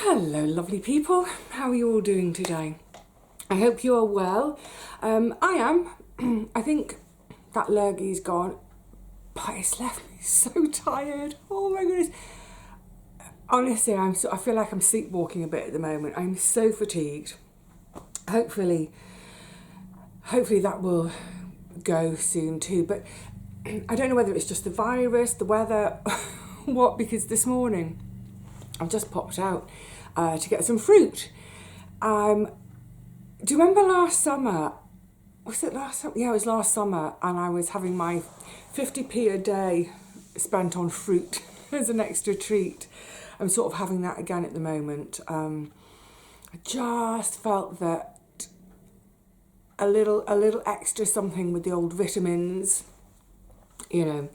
Hello lovely people, how are you all doing today? I hope you are well. I am. I think that lurgy's gone, but it's left me so tired. Oh my goodness. Honestly, I feel like I'm sleepwalking a bit at the moment. I'm so fatigued. Hopefully that will go soon too, but I don't know whether it's just the virus, the weather, what, because this morning I've just popped out to get some fruit. Do you remember last summer? Was it last summer? Yeah, it was last summer, and I was having my 50p a day spent on fruit as an extra treat. I'm sort of having that again at the moment. I just felt that a little extra something with the old vitamins, you know.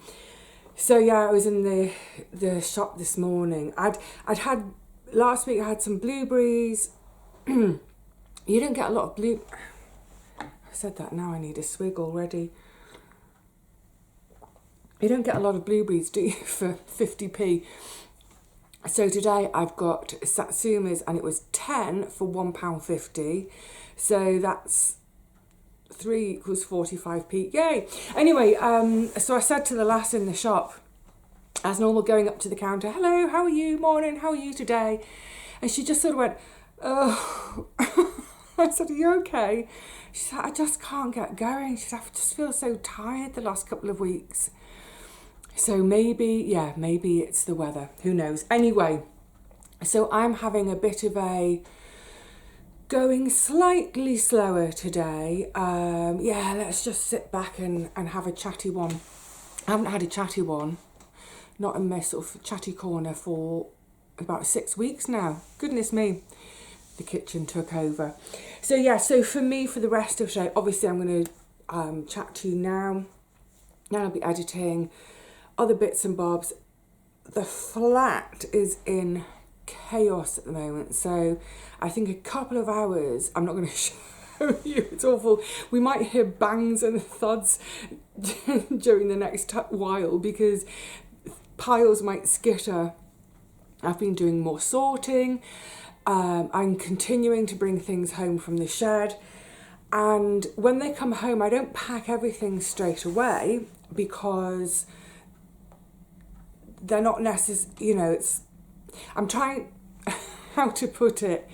So yeah, I was in the shop this morning. I'd had last week. I had some blueberries. You don't get a lot of I said that, now I need a swig already. You don't get a lot of blueberries, do you, for 50p? So today I've got satsumas, and it was 10 for £1.50. So that's 3 equals 45p. Yay! Anyway, so I said to the lass in the shop, as normal, going up to the counter, hello, how are you? Morning, how are you today? And she just sort of went, oh. I said, are you okay? She said, I just can't get going. She said, I just feel so tired the last couple of weeks. So maybe it's the weather. Who knows? Anyway, so I'm having a bit of a going slightly slower today. Let's just sit back and have a chatty one. I haven't had a chatty one, not in my sort of chatty corner, for about 6 weeks now. Goodness me. The kitchen took over. So for me, for the rest of the show, obviously I'm going to chat to you now. Now I'll be editing other bits and bobs. The flat is in chaos at the moment, so I think a couple of hours, I'm not going to show you, it's awful. We might hear bangs and thuds during the next while because piles might skitter. I've been doing more sorting. I'm continuing to bring things home from the shed, and when they come home I don't pack everything straight away because they're not necessarily, I'm trying how to put it,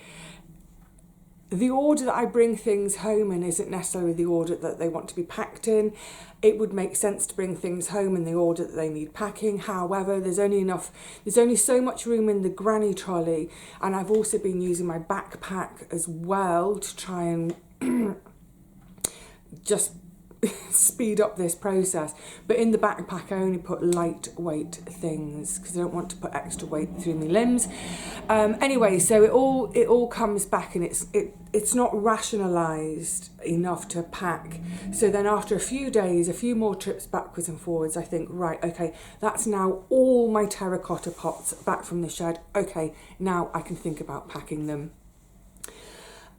the order that I bring things home in isn't necessarily the order that they want to be packed in. It would make sense to bring things home in the order that they need packing. However, there's only so much room in the granny trolley, and I've also been using my backpack as well to try and just speed up this process. But in the backpack I only put lightweight things because I don't want to put extra weight through my limbs. Anyway, so it all comes back, and it's not rationalised enough to pack. So then after a few days, a few more trips backwards and forwards, I think, right, okay, that's now all my terracotta pots back from the shed. Okay, now I can think about packing them.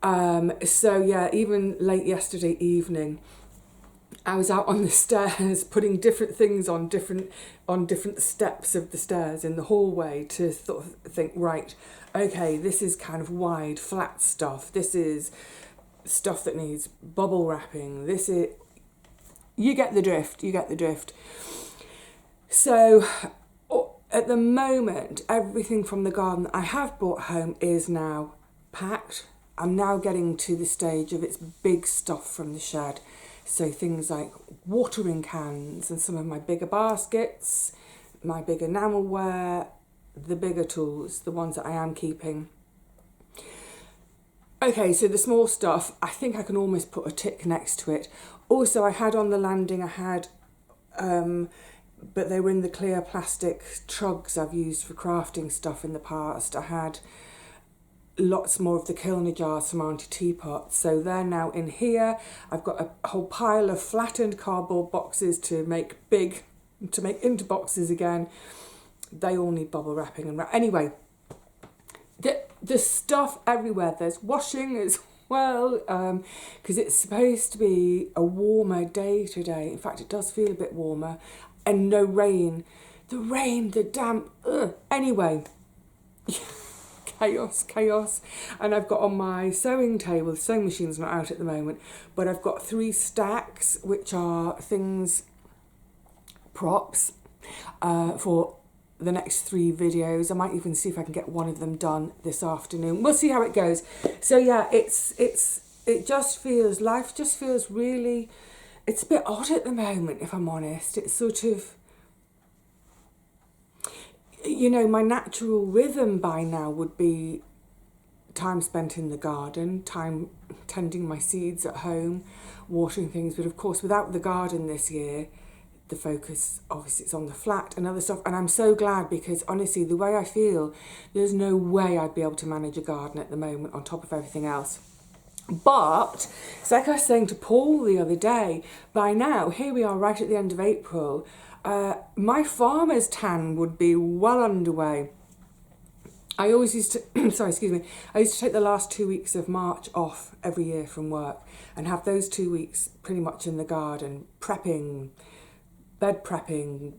Even late yesterday evening, I was out on the stairs putting different things on different steps of the stairs in the hallway to sort of think, right, okay, this is kind of wide, flat stuff. This is stuff that needs bubble wrapping. You get the drift. So at the moment, everything from the garden that I have brought home is now packed. I'm now getting to the stage of its big stuff from the shed. So things like watering cans and some of my bigger baskets, my big enamelware, the bigger tools, the ones that I am keeping. Okay, so the small stuff, I think I can almost put a tick next to it. Also, I had on the landing, but they were in the clear plastic trugs I've used for crafting stuff in the past. I had lots more of the Kilner jars from Auntie Teapot, so they're now in here. I've got a whole pile of flattened cardboard boxes to make into boxes again. They all need bubble wrapping and anyway, the stuff everywhere. There's washing as well, because it's supposed to be a warmer day today. In fact, it does feel a bit warmer, and no rain. The damp, anyway. chaos. And I've got on my sewing table, the sewing machine's not out at the moment, but I've got 3 stacks, which are props for the next 3 videos. I might even see if I can get one of them done this afternoon. We'll see how it goes. So yeah, it just feels, life just feels really, it's a bit odd at the moment, if I'm honest. It's sort of, you know, my natural rhythm by now would be time spent in the garden, time tending my seeds at home, watering things. But of course, without the garden this year, the focus obviously is on the flat and other stuff. And I'm so glad, because honestly, the way I feel, there's no way I'd be able to manage a garden at the moment on top of everything else. But it's like I was saying to Paul the other day, by now, here we are right at the end of April, my farmer's tan would be well underway. I always used to, I used to take the last 2 weeks of March off every year from work and have those 2 weeks pretty much in the garden, prepping, bed prepping,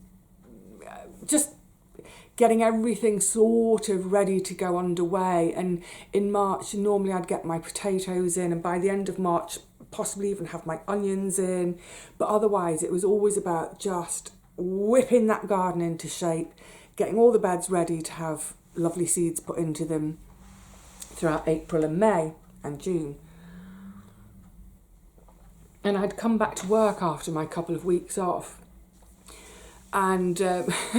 just getting everything sort of ready to go underway. And in March, normally I'd get my potatoes in, and by the end of March, possibly even have my onions in. But otherwise, it was always about just whipping that garden into shape, getting all the beds ready to have lovely seeds put into them throughout April and May and June. And I'd come back to work after my couple of weeks off, and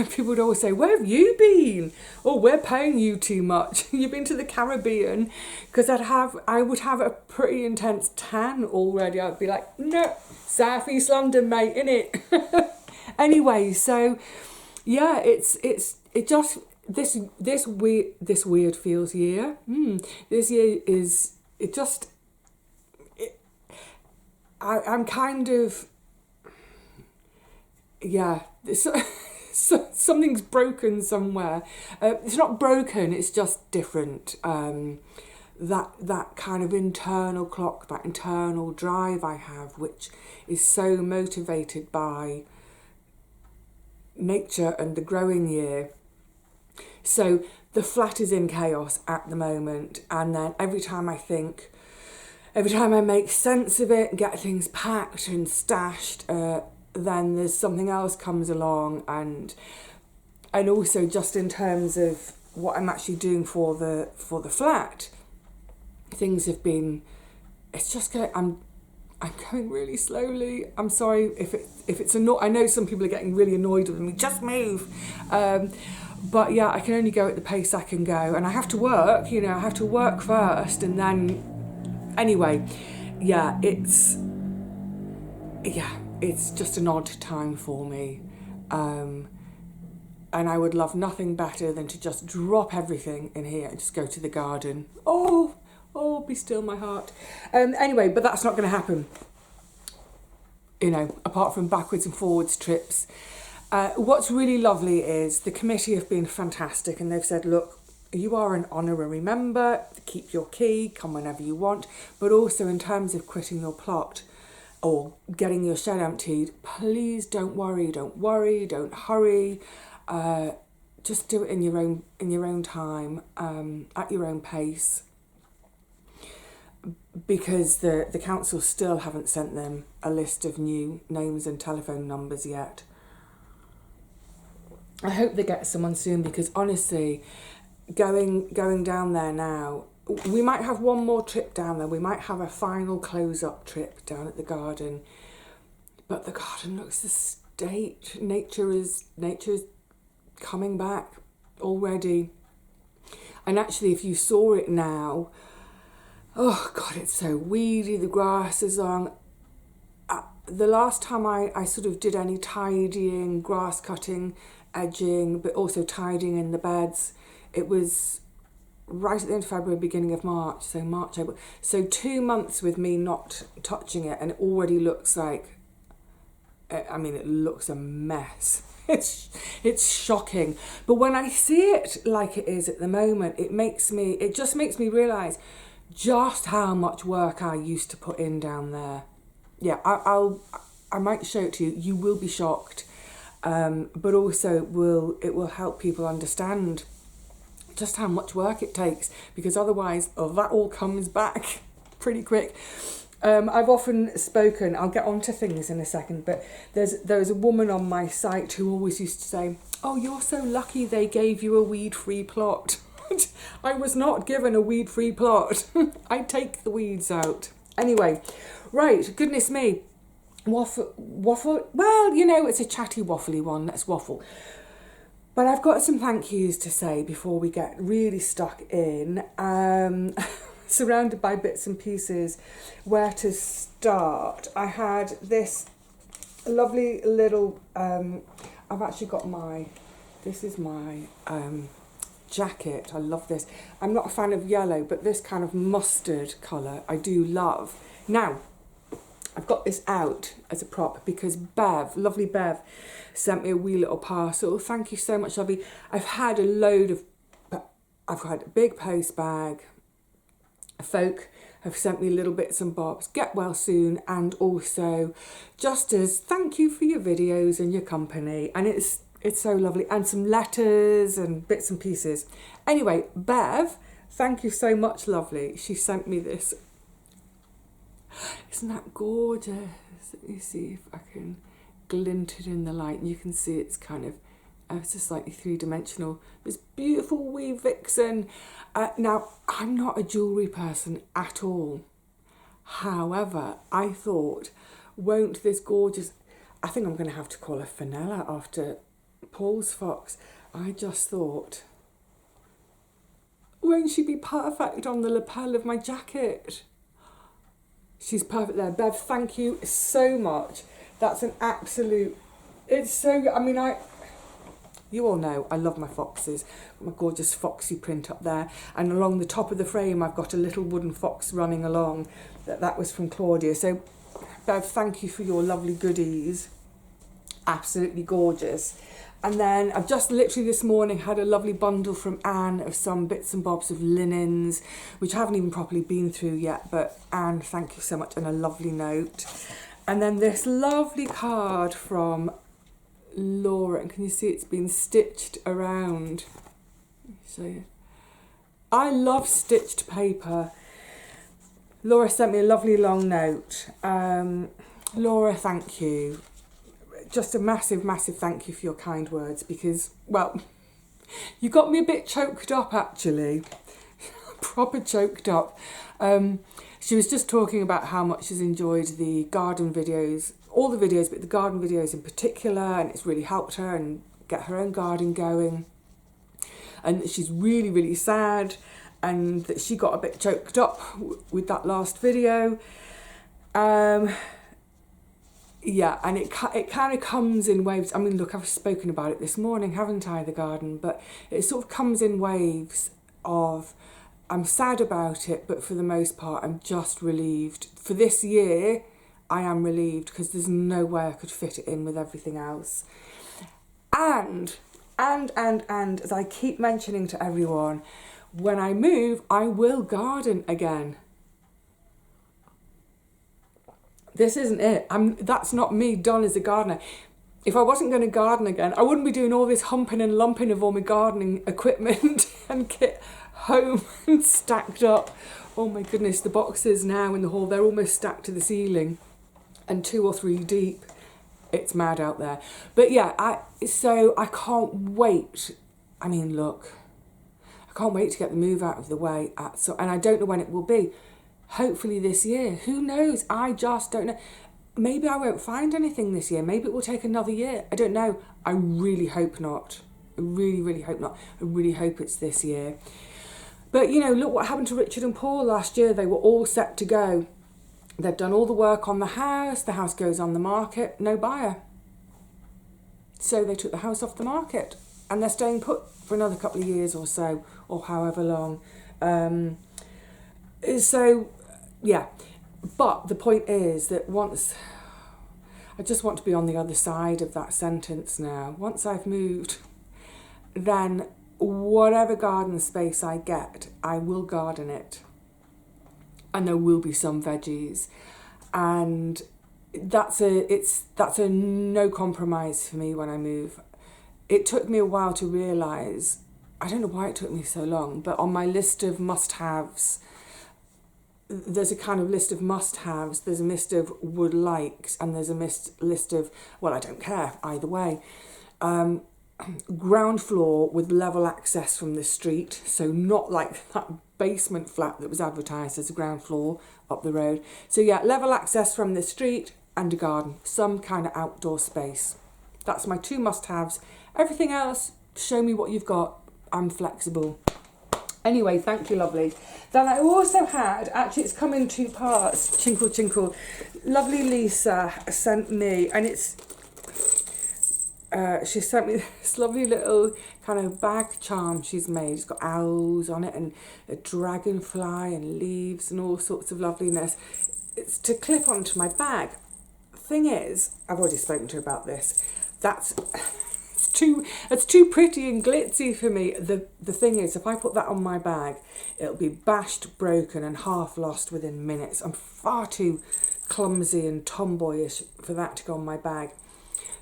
people would always say, "Where have you been? Oh, we're paying you too much. You've been to the Caribbean," because I would have a pretty intense tan already. I'd be like, "No, South East London, mate, innit?" Anyway, so yeah, it's just this weird feels year. This year is I'm kind of, yeah, something's broken somewhere. It's not broken, it's just different. That kind of internal clock, that internal drive I have, which is so motivated by nature and the growing year. So the flat is in chaos at the moment, and then every time I make sense of it, get things packed and stashed, then there's something else comes along, and also just in terms of what I'm actually doing for the flat, things have been, it's just going, I'm going really slowly. I'm sorry if it's annoying. I know some people are getting really annoyed with me. Just move. But yeah, I can only go at the pace I can go, and I have to work. You know, I have to work first, and then anyway, yeah, it's just an odd time for me, and I would love nothing better than to just drop everything in here and just go to the garden. Oh, be still my heart. Anyway, but that's not going to happen, you know, apart from backwards and forwards trips. What's really lovely is the committee have been fantastic, and they've said, look, you are an honorary member, keep your key, come whenever you want, but also in terms of quitting your plot or getting your shed emptied, please don't worry, don't hurry. Just do it in your own time, at your own pace, because the council still haven't sent them a list of new names and telephone numbers yet. I hope they get someone soon, because honestly, going down there now, we might have one more trip down there. We might have a final close-up trip down at the garden, but the garden looks the state. Nature is coming back already. And actually, if you saw it now, oh God, it's so weedy. The grass is on. The last time I sort of did any tidying, grass cutting, edging, but also tidying in the beds, it was right at the end of February, beginning of March, so March, April. So 2 months with me not touching it, and it already looks like, I mean, it looks a mess. It's shocking. But when I see it like it is at the moment, it just makes me realise just how much work I used to put in down there. Yeah, I might show it to you. You will be shocked. But also it will help people understand just how much work it takes, because otherwise that all comes back pretty quick. I've often spoken, I'll get onto things in a second, but there's a woman on my site who always used to say, oh, you're so lucky they gave you a weed-free plot. I was not given a weed-free plot. I take the weeds out. Anyway, right, goodness me. Waffle, well, you know, it's a chatty waffly one, let's waffle. But I've got some thank yous to say before we get really stuck in. Surrounded by bits and pieces. Where to start? I had this lovely little, I've actually got this is my jacket. I love this. I'm not a fan of yellow, but this kind of mustard colour I do love. Now, I've got this out as a prop because Bev, lovely Bev, sent me a wee little parcel. Thank you so much, lovely. I've had a big post bag. Folk have sent me little bits and bobs. Get well soon, and also just as thank you for your videos and your company. And it's so lovely. And some letters and bits and pieces. Anyway, Bev, thank you so much, lovely. She sent me this. Isn't that gorgeous? Let me see if I can glint it in the light. And you can see it's kind of it's just slightly three-dimensional. This beautiful wee vixen. Now, I'm not a jewellery person at all. However, I thought, won't this gorgeous... I think I'm going to have to call her Fenella after Paul's fox. I just thought, won't she be perfect on the lapel of my jacket? She's perfect there. Bev, thank you so much. That's an absolute... It's so... I mean, you all know I love my foxes. My gorgeous foxy print up there. And along the top of the frame, I've got a little wooden fox running along. That was from Claudia. So, Bev, thank you for your lovely goodies. Absolutely gorgeous. And then I've just literally this morning had a lovely bundle from Anne of some bits and bobs of linens, which I haven't even properly been through yet. But Anne, thank you so much, and a lovely note. And then this lovely card from Laura, and can you see it's been stitched around? Let me show you. I love stitched paper. Laura sent me a lovely long note. Laura, thank you. Just a massive, massive thank you for your kind words, because, well, you got me a bit choked up, actually. Proper choked up. She was just talking about how much she's enjoyed the garden videos, all the videos, but the garden videos in particular, and it's really helped her and get her own garden going. And that she's really, really sad, and that she got a bit choked up with that last video. Yeah, and it kind of comes in waves. I mean, look, I've spoken about it this morning, haven't I, the garden? But it sort of comes in waves of, I'm sad about it, but for the most part, I'm just relieved. For this year, I am relieved, because there's no way I could fit it in with everything else. And, as I keep mentioning to everyone, when I move, I will garden again. This isn't it. That's not me done as a gardener. If I wasn't going to garden again, I wouldn't be doing all this humping and lumping of all my gardening equipment and kit home and stacked up. Oh my goodness, the boxes now in the hall, they're almost stacked to the ceiling and 2 or 3 deep. It's mad out there. But yeah, so I can't wait. I mean, look, I can't wait to get the move out of the way. And I don't know when it will be. Hopefully this year. Who knows? I just don't know. Maybe I won't find anything this year. Maybe it will take another year. I don't know. I really hope not. I really, really hope not. I really hope it's this year. But, you know, look what happened to Richard and Paul last year. They were all set to go. They've done all the work on the house. The house goes on the market. No buyer. So they took the house off the market. And they're staying put for another couple of years or so, or however long. So, yeah, but the point is that I just want to be on the other side of that sentence now. Once I've moved, then whatever garden space I get, I will garden it. And there will be some veggies. And that's a no compromise for me when I move. It took me a while to realise I don't know why it took me so long, but on my list of must-haves, there's a kind of list of must-haves, there's a list of would likes, and there's a list of, well, I don't care, either way. Ground floor with level access from the street, so not like that basement flat that was advertised as a ground floor up the road. So yeah, level access from the street and a garden, some kind of outdoor space. That's my 2 must-haves. Everything else, show me what you've got. I'm flexible. Anyway, thank you, lovely. Then I also had, actually it's come in 2 parts, chinkle chinkle. Lovely Lisa sent me, and it's, she sent me this lovely little kind of bag charm she's made. It's got owls on it and a dragonfly and leaves and all sorts of loveliness. It's to clip onto my bag. Thing is, I've already spoken to her about this. It's too pretty and glitzy for me. The thing is, if I put that on my bag, it'll be bashed, broken and half lost within minutes. I'm far too clumsy and tomboyish for that to go on my bag.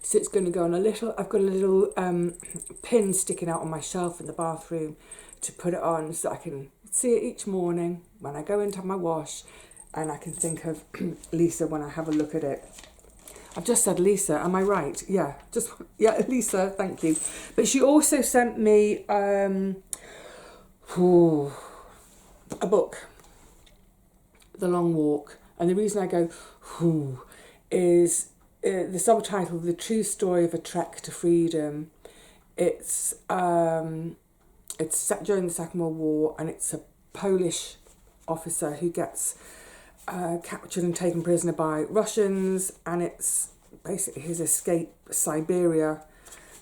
So it's going to go on I've got a little pin sticking out on my shelf in the bathroom to put it on so I can see it each morning when I go in to have my wash, and I can think of Lisa when I have a look at it. I've just said Lisa, am I right? Yeah, Lisa, thank you. But she also sent me a book, The Long Walk. And the reason I go is the subtitle, The True Story of a Trek to Freedom. It's set during the Second World War, and it's a Polish officer who gets captured and taken prisoner by Russians, and it's basically his escape Siberia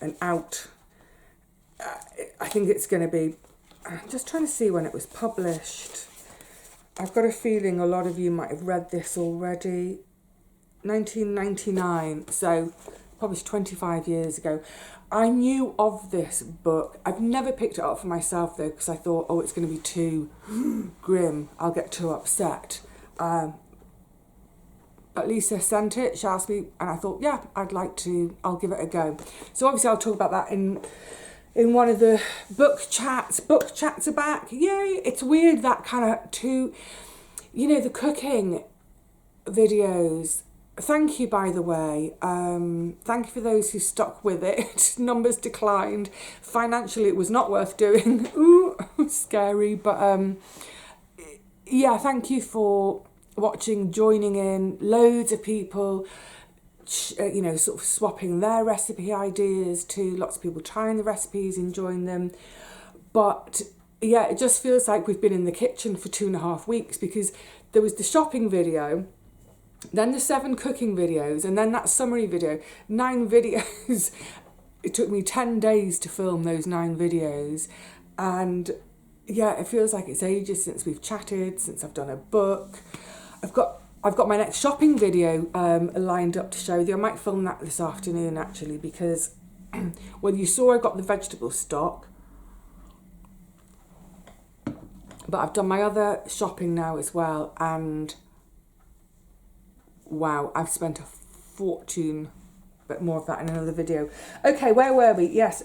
and out. I think it's going to be, I'm just trying to see when it was published. I've got a feeling a lot of you might have read this already. 1999, so published 25 years ago. I knew of this book. I've never picked it up for myself though, because I thought, oh, it's going to be too grim. I'll get too upset. But Lisa sent it, she asked me, and I thought, yeah, I'll give it a go. So obviously I'll talk about that in one of the book chats. Book chats are back, yay! It's weird that kind of the cooking videos. Thank you, by the way. Thank you for those who stuck with it. Numbers declined. Financially, it was not worth doing. Ooh, scary, but yeah, thank you for watching, joining in. Loads of people, sort of swapping their recipe ideas to lots of people trying the recipes, enjoying them. But yeah, it just feels like we've been in the kitchen for 2.5 weeks, because there was the shopping video, then the 7 cooking videos, and then that summary video. 9 videos. It took me 10 days to film those 9 videos, and yeah, it feels like it's ages since we've chatted, since I've done a book. I've got my next shopping video lined up to show you. I might film that this afternoon actually, because well, you saw I got the vegetable stock, but I've done my other shopping now as well, and wow, I've spent a fortune, but more of that in another video. Okay, where were we? Yes,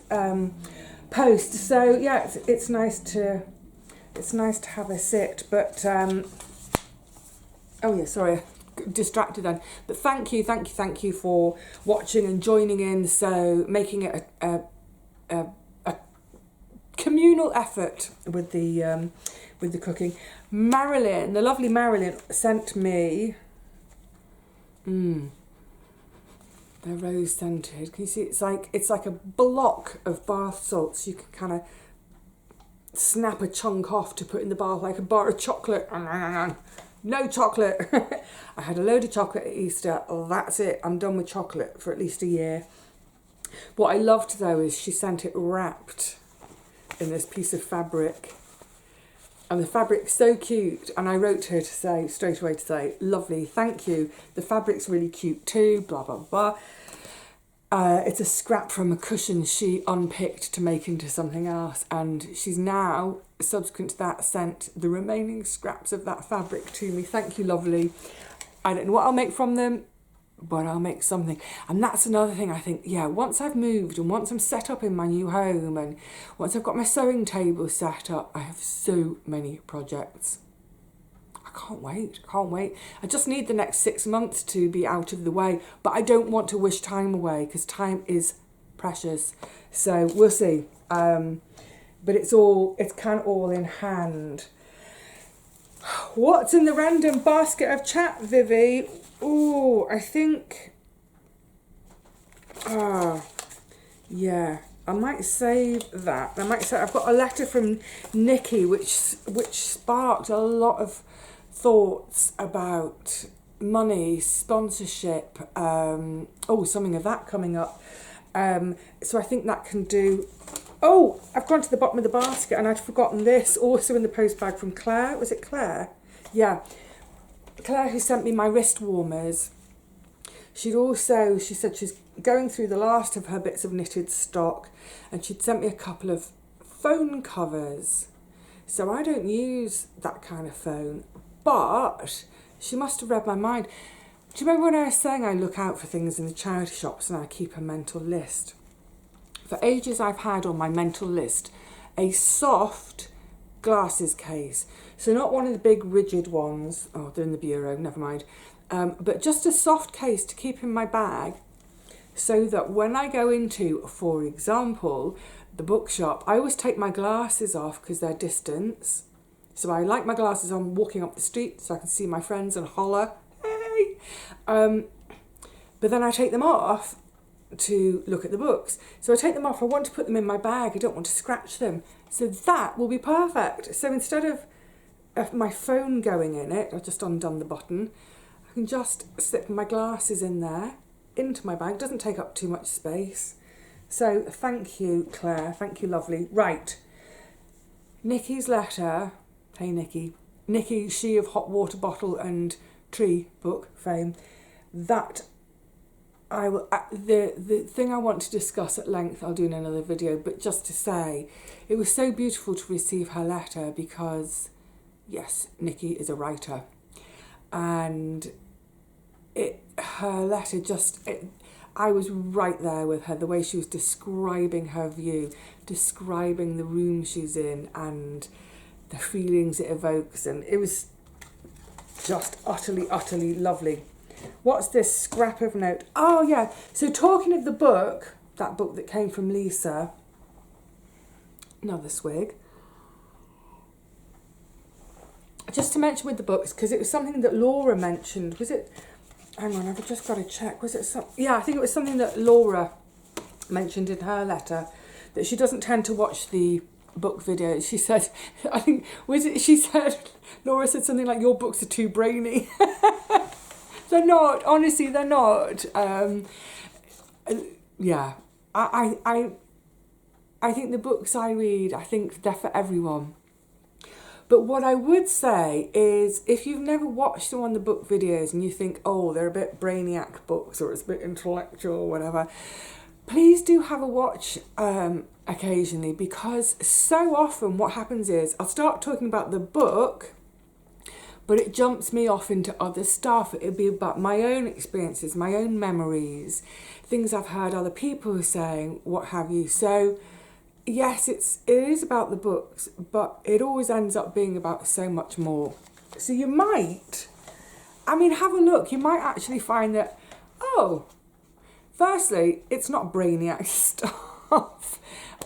post. So yeah, it's nice to have a sit, but oh yeah, sorry, distracted then. But thank you for watching and joining in. So making it a communal effort with the cooking. Marilyn, the lovely Marilyn, sent me they're rose scented. Can you see? It's like a block of bath salts. You can kind of snap a chunk off to put in the bath, like a bar of chocolate. No chocolate. I had a load of chocolate at Easter. Oh, that's it. I'm done with chocolate for at least a year. What I loved though is she sent it wrapped in this piece of fabric. And the fabric's so cute. And I wrote to her to say, straight away to say, lovely, thank you. The fabric's really cute too, blah, blah, blah. It's a scrap from a cushion she unpicked to make into something else. And she's now, subsequent to that, sent the remaining scraps of that fabric to me. Thank you, lovely. I don't know what I'll make from them. but I'll make something. And that's another thing I think, yeah, once I've moved and once I'm set up in my new home and once I've got my sewing table set up, I have so many projects. I can't wait. I just need the next 6 months to be out of the way, but I don't want to wish time away because time is precious. So we'll see. But it's kind of all in hand. What's in the random basket of chat, Vivi? Oh, I think... yeah, I might save that. I've got a letter from Nikki which sparked a lot of thoughts about money, sponsorship, something of that coming up. So I think that can do... Oh, I've gone to the bottom of the basket and I'd forgotten this, also in the post bag from Claire. Was it Claire? Yeah. Claire, who sent me my wrist warmers. She said she's going through the last of her bits of knitted stock and she'd sent me a couple of phone covers. So I don't use that kind of phone, but she must have read my mind. Do you remember when I was saying I look out for things in the charity shops and I keep a mental list? For ages I've had on my mental list a soft glasses case. So not one of the big rigid ones. Oh, they're in the bureau, never mind. But just a soft case to keep in my bag so that when I go into, for example, the bookshop, I always take my glasses off because they're distance. So I like my glasses on walking up the street so I can see my friends and holler, hey! But then I take them off to look at the books. So I take them off, I want to put them in my bag, I don't want to scratch them. So that will be perfect. So instead of my phone going in it, I've just undone the button, I can just slip my glasses in there, into my bag, doesn't take up too much space. So thank you, Claire, thank you, lovely. Right, Nikki's letter, hey Nikki, she of Hot Water Bottle and Tree book fame, that I will, the thing I want to discuss at length I'll do in another video, but just to say it was so beautiful to receive her letter because yes, Nikki is a writer and her letter I was right there with her, the way she was describing her view, describing the room she's in and the feelings it evokes, and it was just utterly lovely. What's this scrap of note? Oh yeah, so talking of the book, that book that came from Lisa, another swig. Just to mention with the books, because it was something that Laura mentioned, was it, hang on, I've just got to check, was it I think it was something that Laura mentioned in her letter, that she doesn't tend to watch the book videos. She said, I think, Laura said something like, your books are too brainy. They're not, honestly, they're not. Yeah, I think the books I read, I think they're for everyone. But what I would say is, if you've never watched one of the book videos and you think, oh, they're a bit brainiac books or it's a bit intellectual or whatever, please do have a watch occasionally, because so often what happens is I'll start talking about the book, but it jumps me off into other stuff. It'll be about my own experiences, my own memories, things I've heard other people saying, what have you. So yes, it is about the books, but it always ends up being about so much more. So you might, have a look. You might actually find that, oh, firstly, it's not brainiac stuff.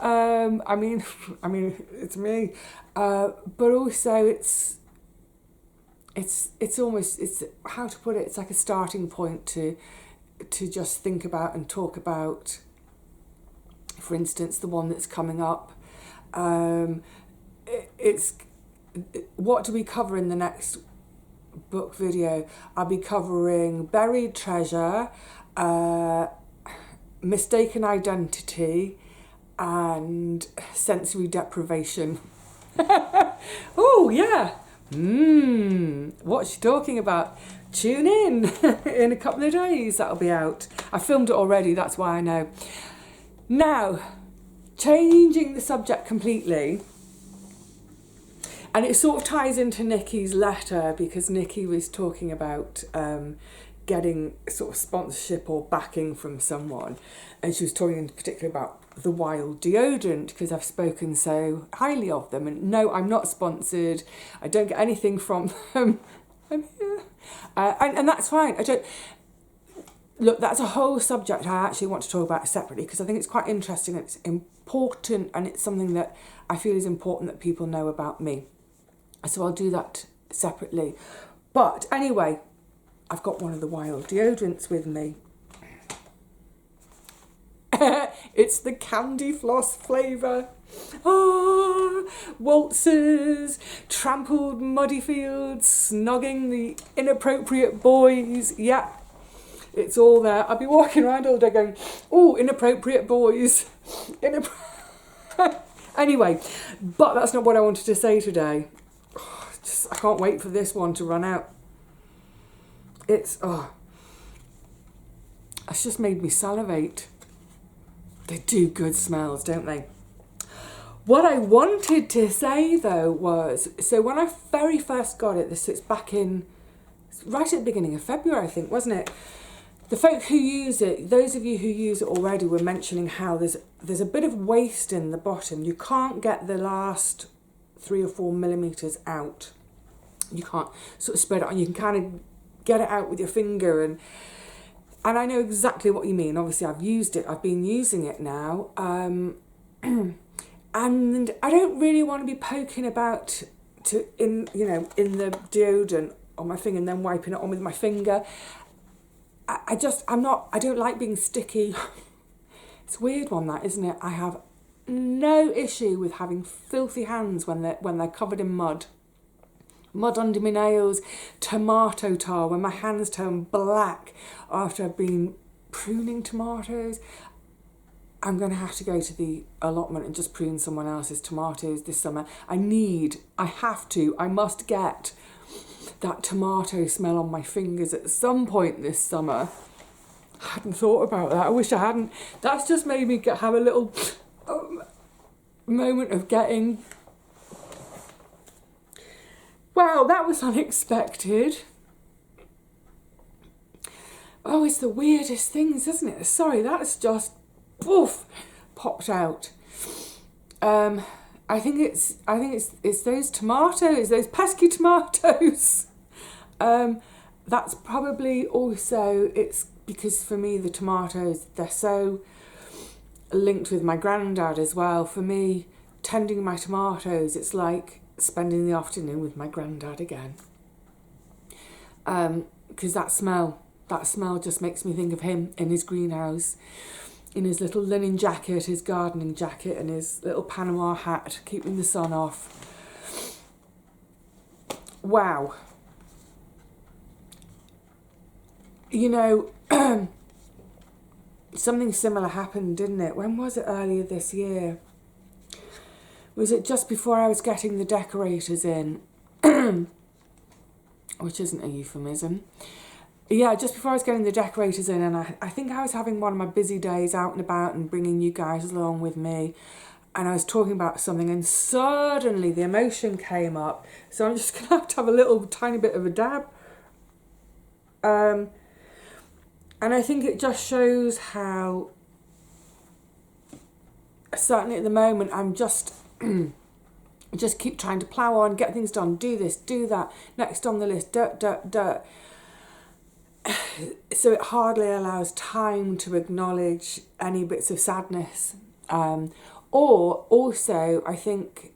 It's me. But also it's almost, how to put it, it's like a starting point to just think about and talk about. For instance, the one that's coming up, what do we cover in the next book video? I'll be covering buried treasure, mistaken identity, and sensory deprivation. Oh yeah. What's she talking about? Tune in in a couple of days, that'll be out. I filmed it already, that's why I know. Now, changing the subject completely, and it sort of ties into Nikki's letter, because Nikki was talking about getting sort of sponsorship or backing from someone, and she was talking in particular about the Wild deodorant, because I've spoken so highly of them. And no, I'm not sponsored. I don't get anything from them. I'm here. And that's fine. I don't... Look, that's a whole subject I actually want to talk about separately, because I think it's quite interesting and it's important, and it's something that I feel is important that people know about me. So I'll do that separately. But anyway, I've got one of the Wild deodorants with me. It's the candy floss flavour. Ah, waltzers, trampled muddy fields, snogging the inappropriate boys. Yeah, it's all there. I'll be walking around all day going, oh, inappropriate boys. Anyway, but that's not what I wanted to say today. I can't wait for this one to run out. It's just made me salivate. They do good smells, don't they? What I wanted to say though was, so when I very first got it, it's back in, right at the beginning of February, I think, wasn't it? The folk who use it, those of you who use it already, were mentioning how there's a bit of waste in the bottom. You can't get the last 3 or 4 millimeters out. You can't sort of spread it on. You can kind of get it out with your finger, and I know exactly what you mean. Obviously, I've used it. I've been using it now, and I don't really want to be poking about in the deodorant on my finger and then wiping it on with my finger. I don't like being sticky. It's a weird one, that, isn't it? I have no issue with having filthy hands when they're covered in mud. Mud under my nails, tomato tar when my hands turn black after I've been pruning tomatoes. I'm going to have to go to the allotment and just prune someone else's tomatoes this summer. I must get that tomato smell on my fingers at some point this summer. I hadn't thought about that. I wish I hadn't. That's just made me have a little moment of getting... Wow, that was unexpected. Oh, it's the weirdest things, isn't it? Sorry, that's just poof, popped out. I think it's those tomatoes, those pesky tomatoes. That's probably also, it's because for me the tomatoes, they're so linked with my granddad as well. For me, tending my tomatoes, it's like spending the afternoon with my granddad again. Because that smell just makes me think of him in his greenhouse, in his little linen jacket, his gardening jacket, and his little Panama hat, keeping the sun off. Wow. You know, something similar happened, didn't it? When was it? Earlier this year. Was it just before I was getting the decorators in? Which isn't a euphemism. Yeah, just before I was getting the decorators in, and I think I was having one of my busy days out and about and bringing you guys along with me, and I was talking about something, and suddenly the emotion came up, so I'm just going to have a little tiny bit of a dab. And I think it just shows how, certainly at the moment, I'm just keep trying to plough on, get things done, do this, do that, next on the list, dirt. So it hardly allows time to acknowledge any bits of sadness. Or also, I think,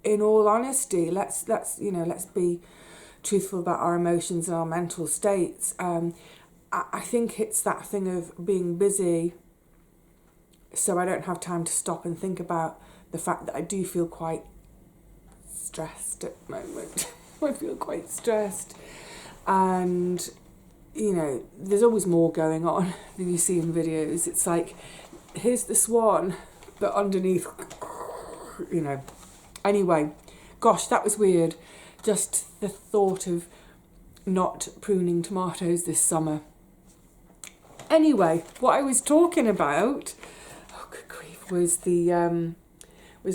in all honesty, let's be truthful about our emotions and our mental states. I think it's that thing of being busy, so I don't have time to stop and think about the fact that I do feel quite stressed at the moment. I feel quite stressed, and you know, there's always more going on than you see in videos. It's like, here's the swan, but underneath, you know. Anyway, gosh, that was weird. Just the thought of not pruning tomatoes this summer. Anyway, what I was talking about, oh good grief, was the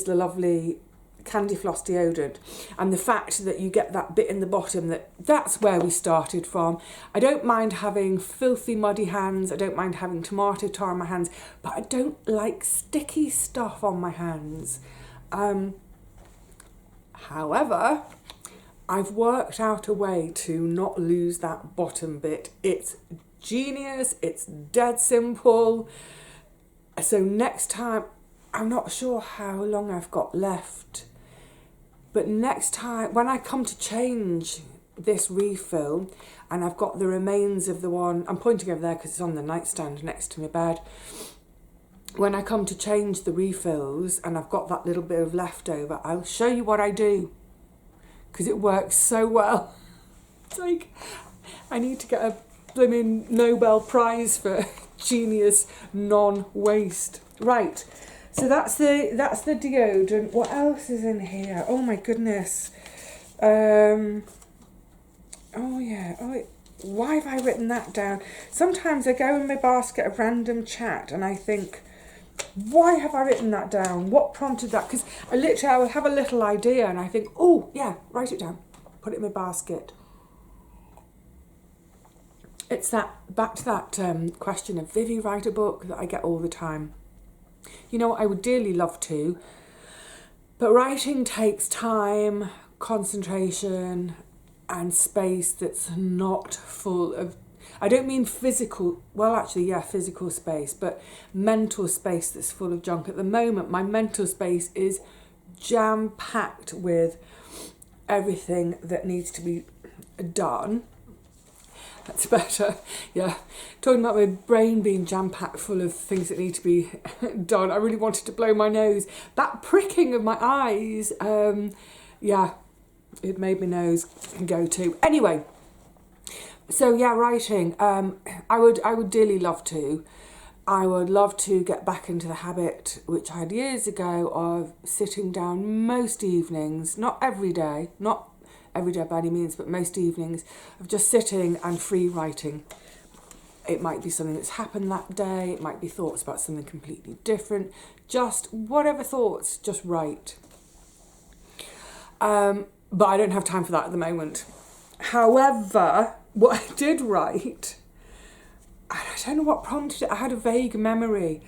lovely candy floss deodorant, and the fact that you get that bit in the bottom, that's where we started from. I don't mind having filthy muddy hands, I don't mind having tomato tar on my hands, but I don't like sticky stuff on my hands. However, I've worked out a way to not lose that bottom bit. It's genius, it's dead simple. So next time, I'm not sure how long I've got left, but next time when I come to change this refill and I've got the remains of the one, I'm pointing over there because it's on the nightstand next to my bed. When I come to change the refills and I've got that little bit of leftover, I'll show you what I do, because it works so well. It's like, I need to get a blimmin' Nobel Prize for genius non-waste. Right, so that's the deodorant. What else is in here? Oh my goodness. Oh yeah. Why have I written that down? Sometimes I go in my basket of random chat and I think, why have I written that down? What prompted that? Because I will have a little idea and I think, oh yeah, write it down, put it in my basket. It's back to that question of Vivi, write a book, that I get all the time. You know what, I would dearly love to, but writing takes time, concentration, and space that's not full of, I don't mean physical, well actually yeah, physical space, but mental space that's full of junk. At the moment, my mental space is jam-packed with everything that needs to be done. That's better, yeah. Talking about my brain being jam-packed full of things that need to be done. I really wanted to blow my nose. That pricking of my eyes, yeah, it made my nose go too. Anyway, so yeah, writing. I would dearly love to. I would love to get back into the habit, which I had years ago, of sitting down most evenings, not every day by any means, but most evenings, of just sitting and free writing. It might be something that's happened that day, it might be thoughts about something completely different, just whatever thoughts, just write. But I don't have time for that at the moment. However, what I did write, I don't know what prompted it, I had a vague memory.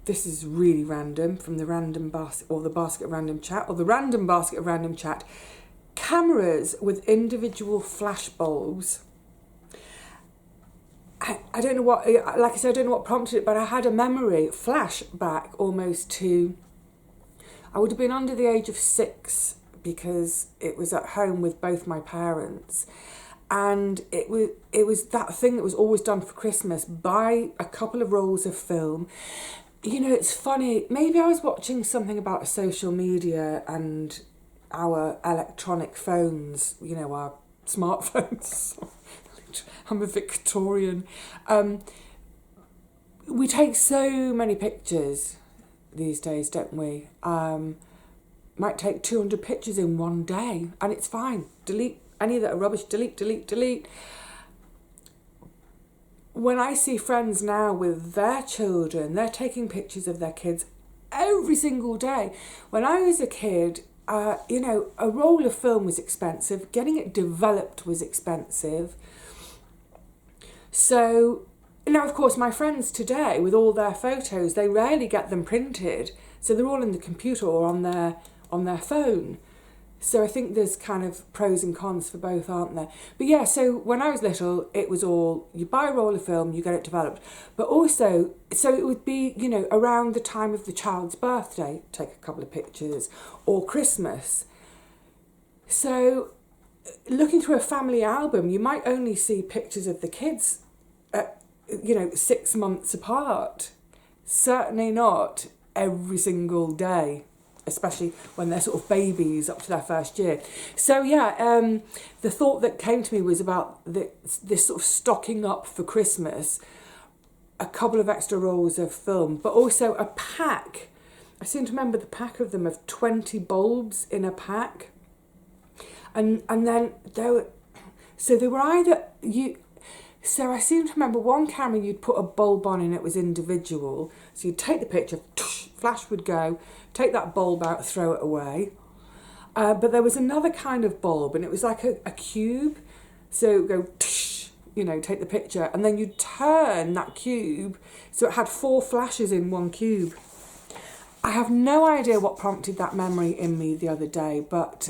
This is really random, from the random basket, or the basket of random chat, or the random basket of random chat. Cameras with individual flash bulbs. I don't know what, like I said, I don't know what prompted it, but I had a memory, flashback almost to, I would have been under the age of 6 because it was at home with both my parents. And it was that thing that was always done for Christmas, buy a couple of rolls of film. You know, it's funny, maybe I was watching something about social media and our electronic phones, you know, our smartphones. I'm a Victorian. We take so many pictures these days, don't we? Might take 200 pictures in one day, and it's fine. Delete any that are rubbish, delete. When I see friends now with their children, they're taking pictures of their kids every single day. When I was a kid, you know, a roll of film was expensive. Getting it developed was expensive. So, now of course, my friends today, with all their photos, they rarely get them printed. So they're all in the computer or on their phone. So I think there's kind of pros and cons for both, aren't there? But yeah, so when I was little, it was all, you buy a roll of film, you get it developed. But also, so it would be, you know, around the time of the child's birthday, take a couple of pictures, or Christmas. So looking through a family album, you might only see pictures of the kids, you know, 6 months apart. Certainly not every single day, especially when they're sort of babies up to their first year. So yeah, the thought that came to me was about this sort of stocking up for Christmas, a couple of extra rolls of film, but also a pack. I seem to remember the pack of them, of 20 bulbs in a pack. And then they were either, so I seem to remember one camera you'd put a bulb on and it was individual. So you'd take the picture, flash would go, take that bulb out, throw it away. But there was another kind of bulb, and it was like a cube. So it would go, tsh, you know, take the picture, and then you'd turn that cube so it had 4 flashes in one cube. I have no idea what prompted that memory in me the other day, but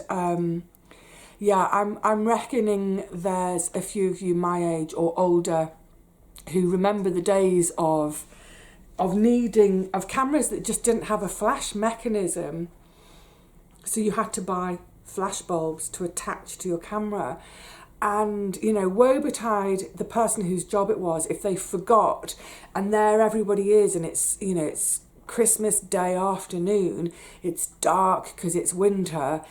yeah, I'm reckoning there's a few of you my age or older who remember the days of cameras that just didn't have a flash mechanism. So you had to buy flash bulbs to attach to your camera. And, you know, woe betide the person whose job it was if they forgot, and there everybody is, and it's, you know, it's Christmas Day afternoon, it's dark because it's winter,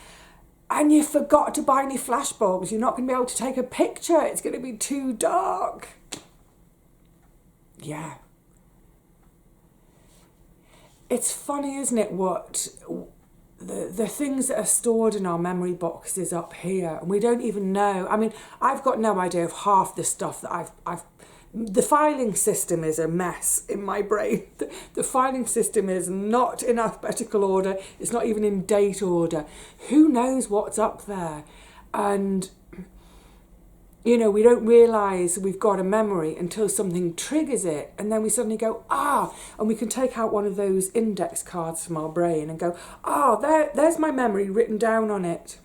and you forgot to buy any flash bulbs. You're not going to be able to take a picture. It's going to be too dark. Yeah. It's funny, isn't it, what the things that are stored in our memory boxes up here, and we don't even know. I mean, I've got no idea of half the stuff that the filing system is a mess in my brain. The filing system is not in alphabetical order. It's not even in date order. Who knows what's up there? And, you know, we don't realise we've got a memory until something triggers it, and then we suddenly go, and we can take out one of those index cards from our brain and go, there's my memory written down on it.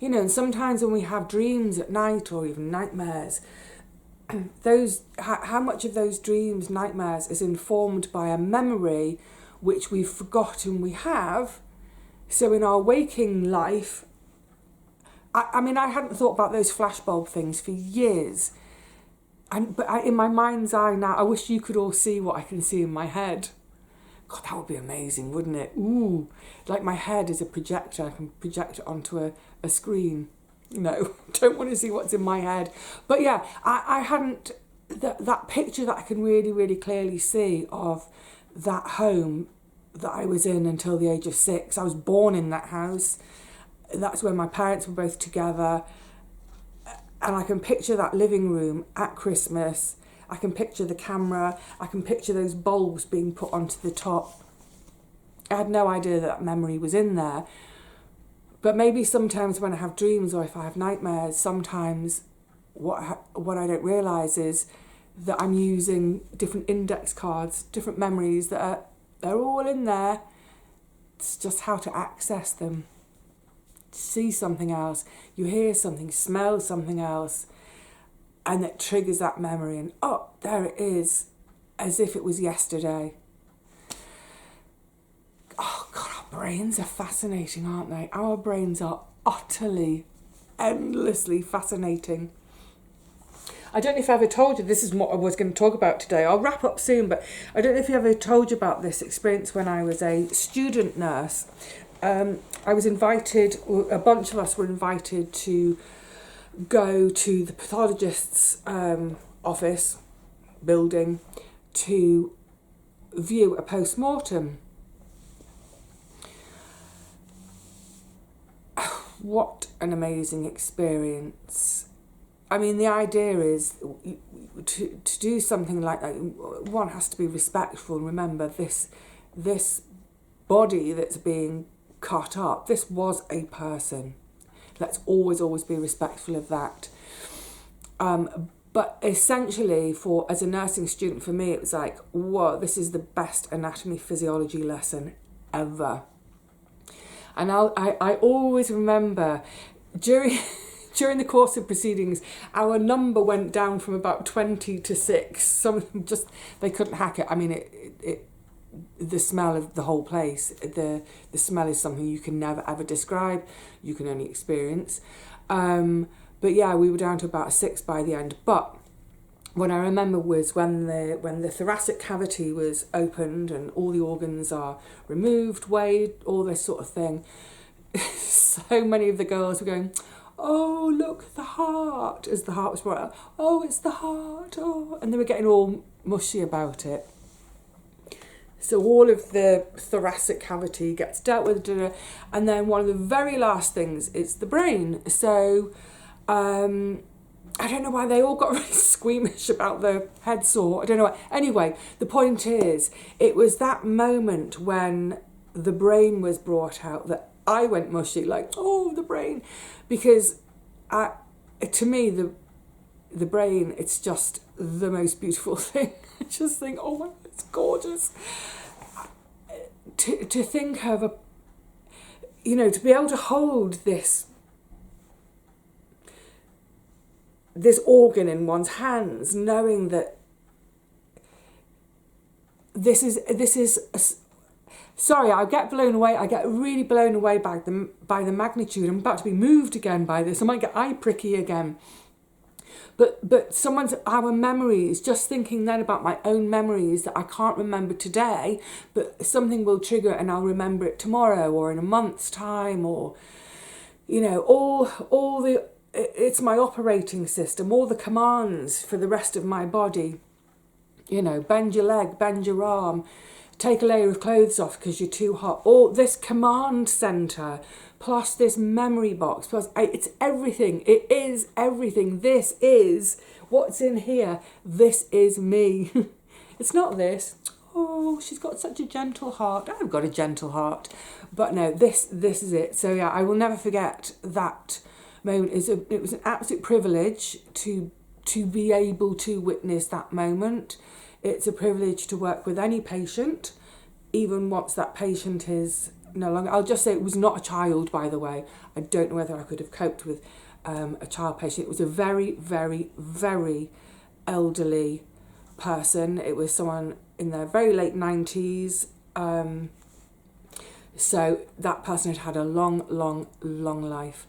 You know, and sometimes when we have dreams at night or even nightmares, how much of those dreams, nightmares, is informed by a memory which we've forgotten we have. So in our waking life, I mean, I hadn't thought about those flashbulb things for years. But in my mind's eye now, I wish you could all see what I can see in my head. God, that would be amazing, wouldn't it? Ooh, like my head is a projector. I can project it onto a screen. No, don't want to see what's in my head. But yeah, I hadn't, that picture that I can really, really clearly see of that home that I was in until the age of 6. I was born in that house. That's when my parents were both together. And I can picture that living room at Christmas. I can picture the camera. I can picture those bulbs being put onto the top. I had no idea that memory was in there. But maybe sometimes when I have dreams or if I have nightmares, sometimes what I don't realise is that I'm using different index cards, different memories they're all in there. It's just how to access them. See something else, you hear something, smell something else, and it triggers that memory, and there it is, as if it was yesterday. Oh God, our brains are fascinating, aren't they? Our brains are utterly, endlessly fascinating. I don't know if I ever told you, this is what I was going to talk about today. I'll wrap up soon, but I don't know if I ever told you about this experience when I was a student nurse. I was invited, a bunch of us were invited to go to the pathologist's office, building, to view a post-mortem. What an amazing experience. I mean, the idea is to do something like that, one has to be respectful. Remember, this body that's being cut up, this was a person. Let's always be respectful of that. But essentially, as a nursing student, for me, it was like, whoa, this is the best anatomy physiology lesson ever. And I always remember during the course of proceedings, our number went down from about 20 to 6. Some of them just, they couldn't hack it. I mean, the smell of the whole place, the smell is something you can never ever describe. You can only experience. But yeah, we were down to about 6 by the end. But what I remember was when the thoracic cavity was opened and all the organs are removed, weighed, all this sort of thing. So many of the girls were going, "Oh, look, the heart," as the heart was brought out. "Oh, it's the heart." Oh, and they were getting all mushy about it. So all of the thoracic cavity gets dealt with, and then one of the very last things is the brain. So I don't know why they all got really squeamish about the head sore. I don't know why. Anyway, the point is, it was that moment when the brain was brought out that I went mushy, like, oh, the brain. Because to me, the brain, it's just the most beautiful thing. I just think, oh my God, it's gorgeous. To think of to be able to hold this organ in one's hands, knowing that this is sorry, I get blown away. I get really blown away by the magnitude. I'm about to be moved again by this. I might get eye pricky again. But our memories, just thinking then about my own memories that I can't remember today, but something will trigger and I'll remember it tomorrow or in a month's time, or, it's my operating system, all the commands for the rest of my body. Bend your leg, bend your arm, take a layer of clothes off because you're too hot. All this command centre, plus this memory box, plus it's everything. It is everything. This is what's in here. This is me. It's not this. Oh, she's got such a gentle heart. I've got a gentle heart. But no, this is it. So yeah, I will never forget that moment. It was an absolute privilege to be able to witness that moment. It's a privilege to work with any patient, even once that patient is no longer. I'll just say it was not a child, by the way. I don't know whether I could have coped with a child patient. It was a very, very, very elderly person. It was someone in their very late 90s. So that person had had a long, long, long life.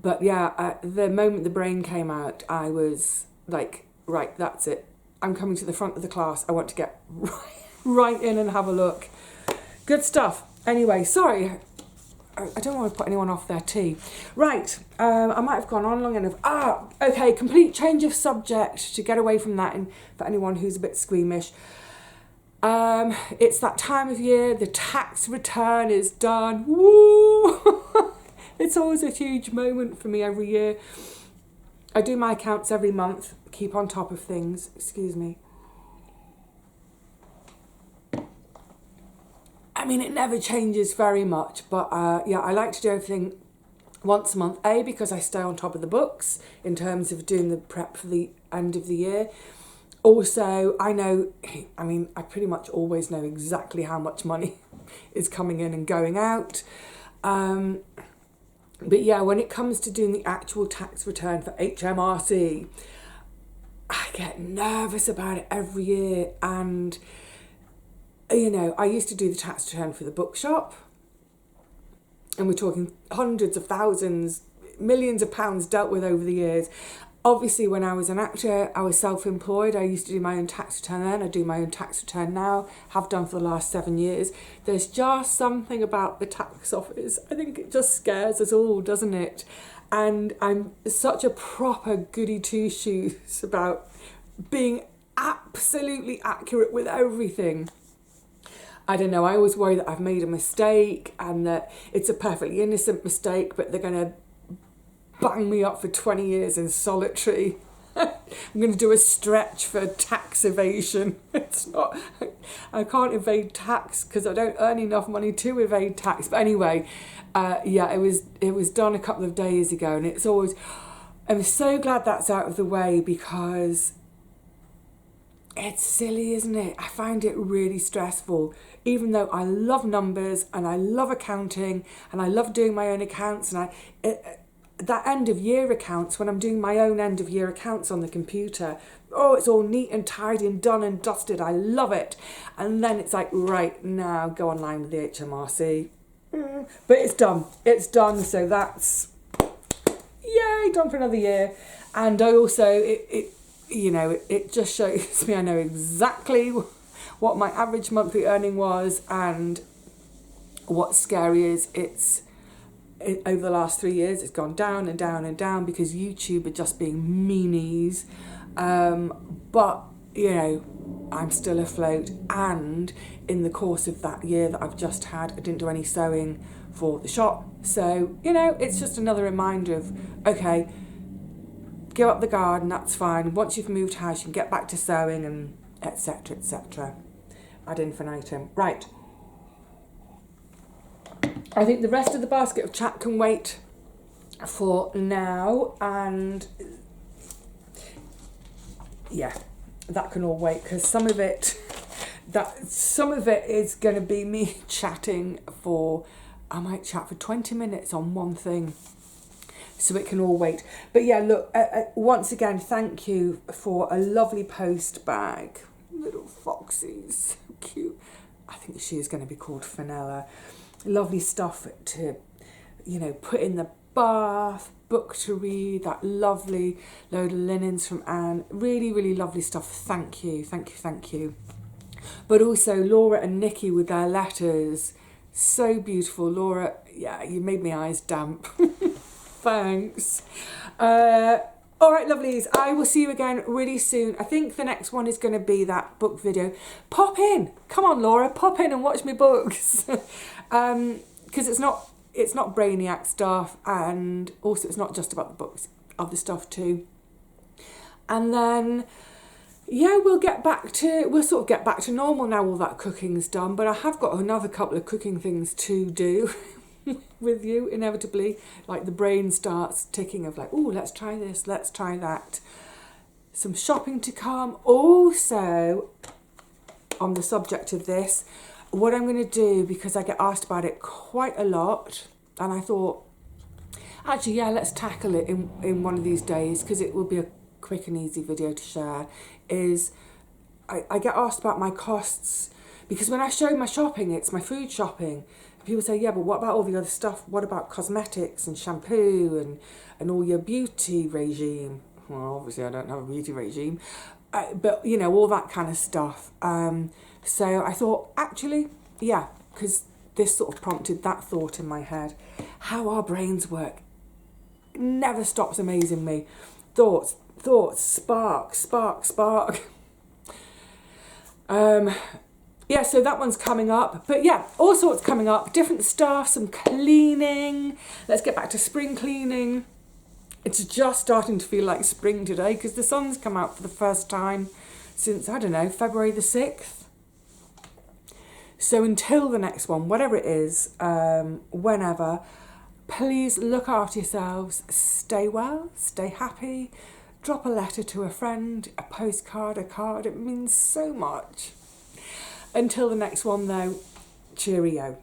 But yeah, the moment the brain came out, I was like, right, that's it. I'm coming to the front of the class. I want to get right in and have a look. Good stuff. Anyway, sorry. I don't want to put anyone off their tea. Right, I might have gone on long enough. Okay, complete change of subject to get away from that, and for anyone who's a bit squeamish. It's that time of year, the tax return is done. Woo! It's always a huge moment for me every year. I do my accounts every month, keep on top of things. Excuse me. I mean, it never changes very much, but yeah, I like to do everything once a month. Because I stay on top of the books in terms of doing the prep for the end of the year. Also, I pretty much always know exactly how much money is coming in and going out. But yeah, when it comes to doing the actual tax return for HMRC, I get nervous about it every year. And, I used to do the tax return for the bookshop. And we're talking hundreds of thousands, millions of pounds dealt with over the years. Obviously, when I was an actor, I was self-employed. I used to do my own tax return then. I do my own tax return now, have done for the last 7 years. There's just something about the tax office. I think it just scares us all, doesn't it? And I'm such a proper goody two-shoes about being absolutely accurate with everything. I don't know, I always worry that I've made a mistake and that it's a perfectly innocent mistake, but they're going to bang me up for 20 years in solitary. I'm going to do a stretch for tax evasion. It's not, I can't evade tax because I don't earn enough money to evade tax. But anyway, yeah, it was done a couple of days ago, and it's always, I'm so glad that's out of the way because it's silly, isn't it? I find it really stressful, even though I love numbers and I love accounting and I love doing my own accounts, and that end of year accounts, when I'm doing my own end of year accounts on the computer, oh, it's all neat and tidy and done and dusted. I love it. And then it's like, right, now go online with the HMRC. But it's done. It's done. So that's, yay, done for another year. And I also, it just shows me I know exactly what my average monthly earning was, and what's scary is over the last 3 years, it's gone down and down and down because YouTube are just being meanies. But, I'm still afloat. And in the course of that year that I've just had, I didn't do any sewing for the shop. So, it's just another reminder of, okay, Go up the garden, that's fine. Once you've moved house, you can get back to sewing and etc, etc. Ad infinitum. Right. I think the rest of the basket of chat can wait for now, and yeah, that can all wait, because some of it is going to be me chatting for, I might chat for 20 minutes on one thing, so it can all wait. But yeah, look, once again, thank you for a lovely post bag. Little foxies, so cute. I think she is going to be called Fenella. Lovely stuff to, you know, put in the bath, book to read, that lovely load of linens from Anne. Really, really lovely stuff. Thank you, thank you, thank you. But also Laura and Nikki with their letters. So beautiful. Laura, yeah, you made my eyes damp. Thanks. All right, lovelies, I will see you again really soon. I think the next one is going to be that book video. Pop in. Come on, Laura, pop in and watch me books. Because it's not brainiac stuff, and also it's not just about the books, other stuff too. And then, yeah, we'll sort of get back to normal now all that cooking's done, but I have got another couple of cooking things to do with you, inevitably. Like the brain starts ticking of like, oh, let's try this, let's try that. Some shopping to come. Also, on the subject of this, what I'm going to do, because I get asked about it quite a lot, and I thought, actually, yeah, let's tackle it in one of these days, because it will be a quick and easy video to share, is I get asked about my costs, because when I show my shopping, it's my food shopping. People say, yeah, but what about all the other stuff? What about cosmetics and shampoo and all your beauty regime? Well, obviously I don't have a beauty regime, but you know, all that kind of stuff. So I thought, actually, yeah, because this sort of prompted that thought in my head. How our brains work never stops amazing me. Thoughts, spark. Yeah, so that one's coming up. But yeah, all sorts coming up. Different stuff, some cleaning. Let's get back to spring cleaning. It's just starting to feel like spring today because the sun's come out for the first time since, I don't know, February the 6th. So until the next one, whatever it is, whenever, please look after yourselves. Stay well, stay happy. Drop a letter to a friend, a postcard, a card. It means so much. Until the next one, though, cheerio.